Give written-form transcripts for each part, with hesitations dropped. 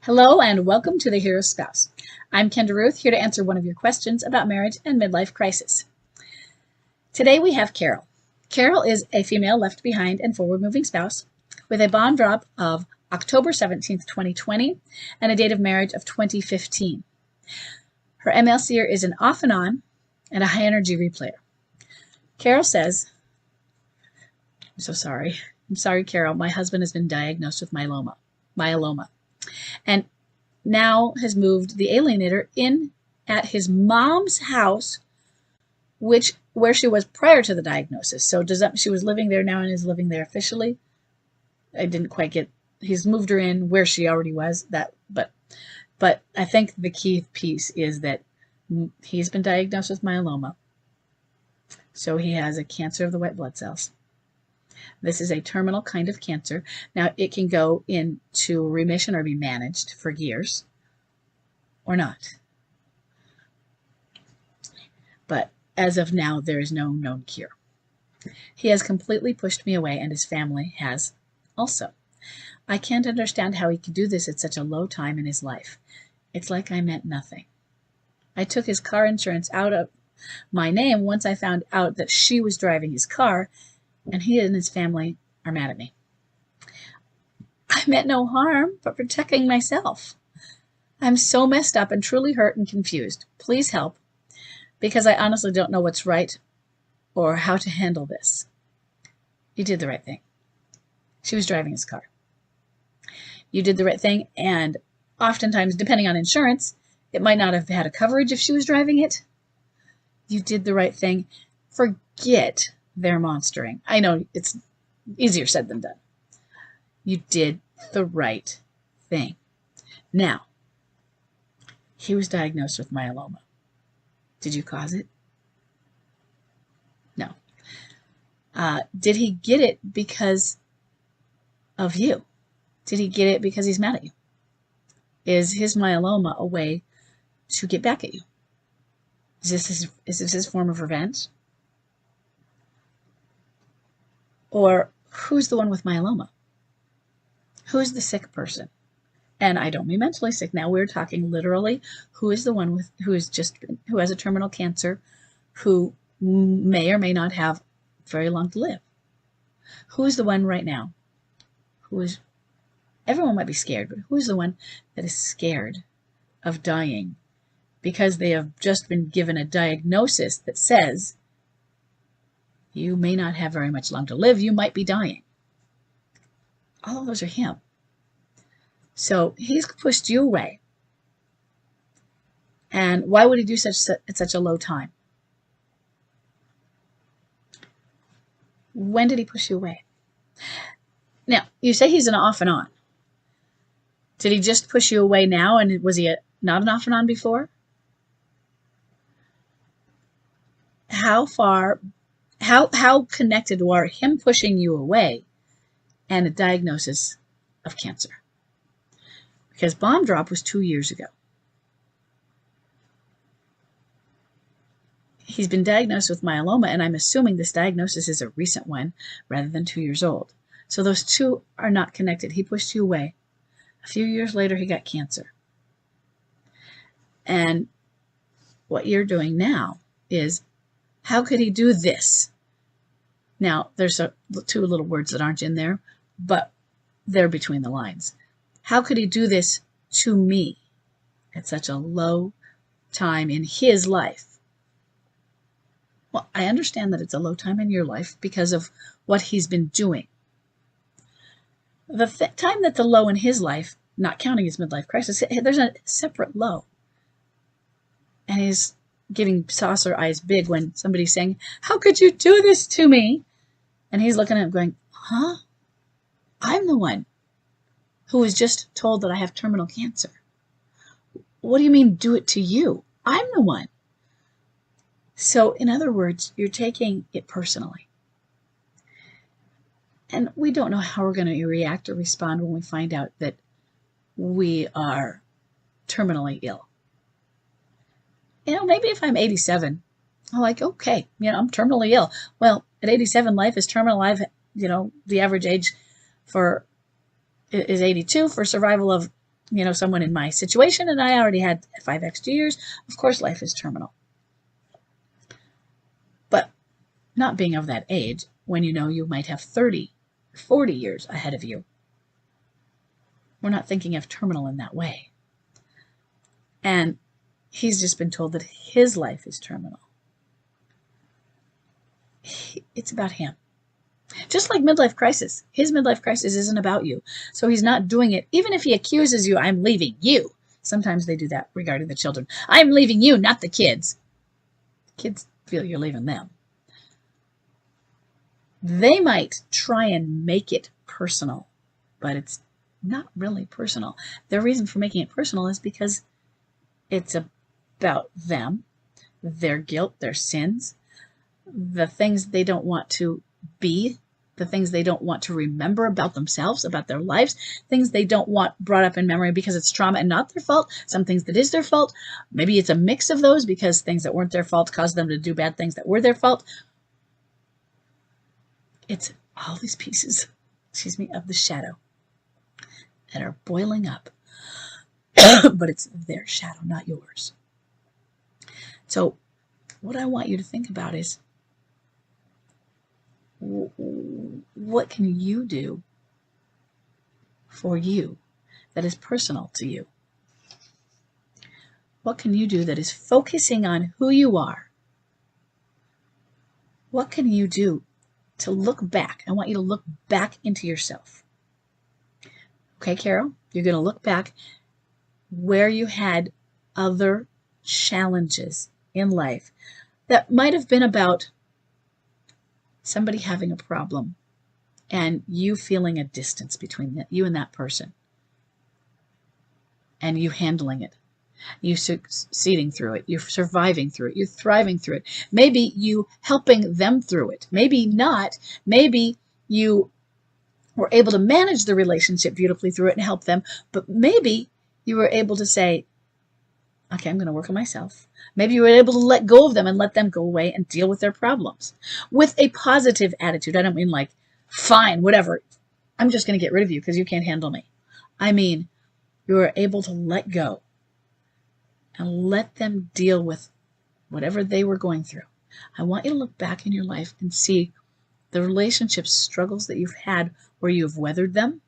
Hello and welcome to The Hero Spouse. I'm Kendra Ruth, here to answer one of your questions about marriage and midlife crisis. Today we have Carol. Carol is a female left behind and forward-moving spouse with a bond drop of October 17th, 2020 and a date of marriage of 2015. Her MLCer is an off and on and a high-energy replayer. Carol says, I'm so sorry. I'm sorry, Carol. My husband has been diagnosed with myeloma. And now has moved the alienator in at his mom's house, where she was prior to the diagnosis. So she was living there now and is living there officially. I didn't quite get. He's moved her in where she already was. But I think the key piece is that he's been diagnosed with myeloma. So he has a cancer of the white blood cells. This is a terminal kind of cancer. Now, it can go into remission or be managed for years or not. But as of now, there is no known cure. He has completely pushed me away, and his family has also. I can't understand how he could do this at such a low time in his life. It's like I meant nothing. I took his car insurance out of my name once I found out that she was driving his car, and he and his family are mad at me. I meant no harm, but protecting myself. I'm so messed up and truly hurt and confused. Please help, because I honestly don't know what's right or how to handle this. You did the right thing. She was driving his car. You did the right thing, and oftentimes, depending on insurance, it might not have had a coverage if she was driving it. You did the right thing. Forget their monstering. I know it's easier said than done. You did the right thing. Now, he was diagnosed with myeloma. Did you cause it? No. Did he get it because of you? Did he get it because he's mad at you? Is his myeloma a way to get back at you? Is this his form of revenge? Or who's the one with myeloma? Who's the sick person? And I don't mean mentally sick. Now we're talking literally. Who is the one who has a terminal cancer, who may or may not have very long to live? Who is the one right now? Everyone might be scared, but who is the one that is scared of dying because they have just been given a diagnosis that says you may not have very much long to live. You might be dying. All of those are him. So he's pushed you away. And why would he do at such a low time? When did he push you away? Now, you say he's an off and on. Did he just push you away now, and was he not an off and on before? How connected were him pushing you away and a diagnosis of cancer? Because bomb drop was 2 years ago. He's been diagnosed with myeloma, and I'm assuming this diagnosis is a recent one rather than 2 years old. So those two are not connected. He pushed you away. A few years later, he got cancer. And what you're doing now is, how could he do this? Now, there's two little words that aren't in there, but they're between the lines. How could he do this to me at such a low time in his life? Well, I understand that it's a low time in your life because of what he's been doing. The time that's a low in his life, not counting his midlife crisis, there's a separate low. And he's getting saucer eyes big when somebody's saying, how could you do this to me? And he's looking at him going, huh? I'm the one who was just told that I have terminal cancer. What do you mean, do it to you? I'm the one. So, in other words, you're taking it personally. And we don't know how we're going to react or respond when we find out that we are terminally ill. Maybe if I'm 87, I'm like, okay, I'm terminally ill. Well, at 87, life is terminal. The average age is 82 for survival of someone in my situation and I already had 5 extra years, of course life is terminal. But not being of that age, when you might have 30, 40 years ahead of you, we're not thinking of terminal in that way. And he's just been told that his life is terminal. It's about him. Just like midlife crisis. His midlife crisis isn't about you. So he's not doing it. Even if he accuses you, I'm leaving you. Sometimes they do that regarding the children. I'm leaving you, not the kids. Kids feel you're leaving them. They might try and make it personal, but it's not really personal. Their reason for making it personal is because it's about them, their guilt, their sins, the things they don't want to be, the things they don't want to remember about themselves, about their lives, things they don't want brought up in memory because it's trauma and not their fault, some things that is their fault. Maybe it's a mix of those because things that weren't their fault caused them to do bad things that were their fault. It's all these pieces, of the shadow that are boiling up. But it's their shadow, not yours. So what I want you to think about is, what can you do for you that is personal to you? What can you do that is focusing on who you are? What can you do to look back? I want you to look back into yourself. Okay, Carol, you're going to look back where you had other challenges in life that might have been about somebody having a problem and you feeling a distance between you and that person, and you handling it. You succeeding through it. You're surviving through it. You're thriving through it. Maybe you helping them through it. Maybe not. Maybe you were able to manage the relationship beautifully through it and help them. But maybe you were able to say, okay, I'm going to work on myself. Maybe you were able to let go of them and let them go away and deal with their problems with a positive attitude. I don't mean like, fine, whatever. I'm just going to get rid of you because you can't handle me. I mean, you were able to let go and let them deal with whatever they were going through. I want you to look back in your life and see the relationship struggles that you've had where you have weathered them,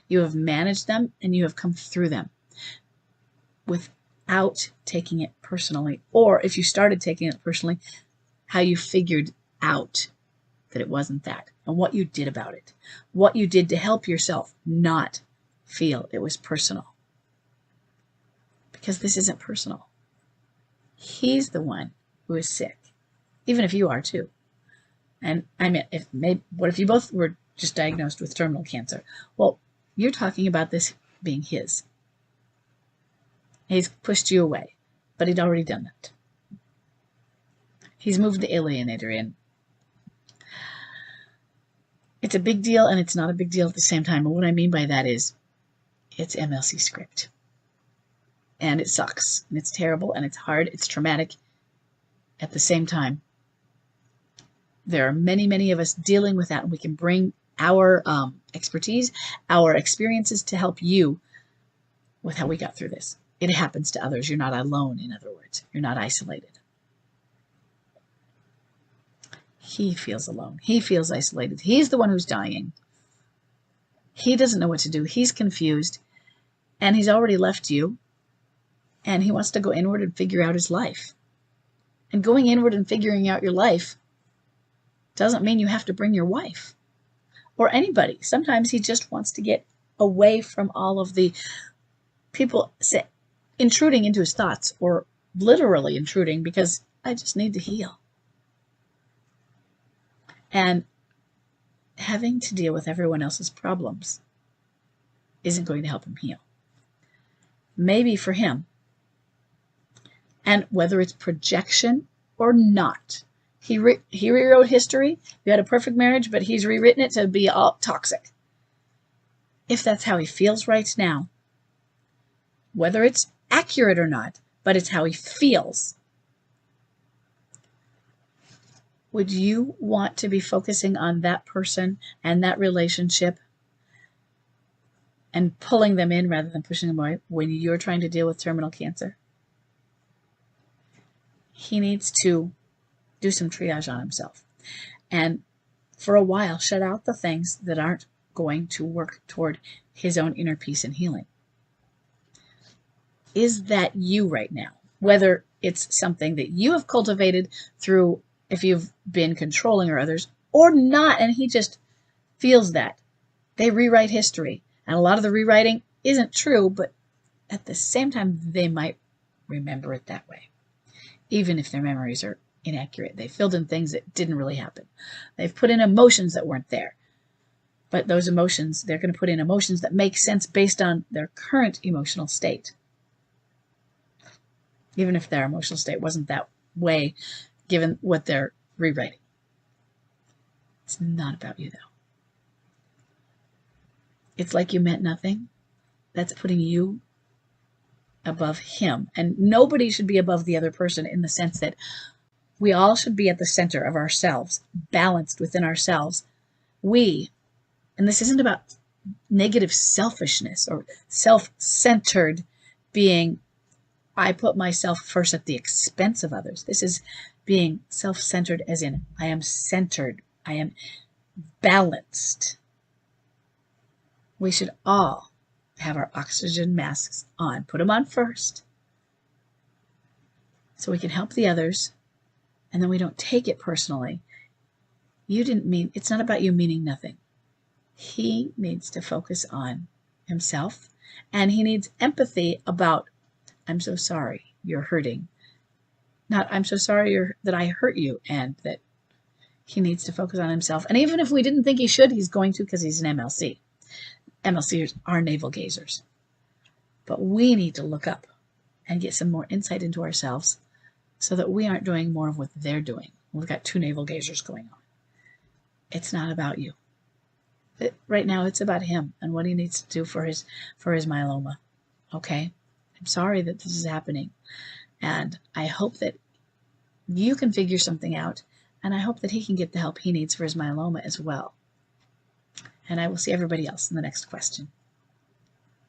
you have managed them, and you have come through them without taking it personally. Or if you started taking it personally, how you figured out that it wasn't that and what you did about it, what you did to help yourself not feel it was personal. Because this isn't personal. He's the one who is sick, even if you are too. And I mean, what if you both were just diagnosed with terminal cancer? Well, you're talking about this being his. He's pushed you away, but he'd already done that. He's moved the alienator in. It's a big deal and it's not a big deal at the same time. And what I mean by that is it's MLC script. And it sucks, and it's terrible, and it's hard, it's traumatic. At the same time, there are many, many of us dealing with that, and we can bring our expertise, our experiences to help you with how we got through this. It happens to others. You're not alone, in other words. You're not isolated. He feels alone. He feels isolated. He's the one who's dying. He doesn't know what to do. He's confused, and he's already left you. And he wants to go inward and figure out his life. And going inward and figuring out your life doesn't mean you have to bring your wife or anybody. Sometimes he just wants to get away from all of the people intruding into his thoughts, or literally intruding, because I just need to heal. And having to deal with everyone else's problems isn't going to help him heal. Maybe for him, and whether it's projection or not, he rewrote history. You had a perfect marriage, but he's rewritten it to be all toxic. If that's how he feels right now, whether it's accurate or not, but it's how he feels, would you want to be focusing on that person and that relationship and pulling them in rather than pushing them away when you're trying to deal with terminal cancer. He needs to do some triage on himself and for a while shut out the things that aren't going to work toward his own inner peace and healing. Is that you right now? Whether it's something that you have cultivated through if you've been controlling or others or not, and he just feels that. They rewrite history, and a lot of the rewriting isn't true, but at the same time, they might remember it that way. Even if their memories are inaccurate. They filled in things that didn't really happen. They've put in emotions that weren't there. But those emotions, they're going to put in emotions that make sense based on their current emotional state. Even if their emotional state wasn't that way, given what they're rewriting. It's not about you, though. It's like you meant nothing. That's putting you above him. And nobody should be above the other person in the sense that we all should be at the center of ourselves, balanced within ourselves. And this isn't about negative selfishness or self-centered being, I put myself first at the expense of others. This is being self-centered as in, I am centered, I am balanced. We should all have our oxygen masks on. Put them on first so we can help the others, and then we don't take it personally. You didn't mean, it's not about you meaning nothing. He needs to focus on himself, and he needs empathy about, I'm so sorry you're hurting. Not, I'm so sorry that I hurt you, and that he needs to focus on himself. And even if we didn't think he should, he's going to because he's an MLC. MLCers are navel gazers. But we need to look up and get some more insight into ourselves so that we aren't doing more of what they're doing. We've got two navel gazers going on. It's not about you. Right now, it's about him and what he needs to do for his myeloma. Okay? I'm sorry that this is happening. And I hope that you can figure something out. And I hope that he can get the help he needs for his myeloma as well. And I will see everybody else in the next question.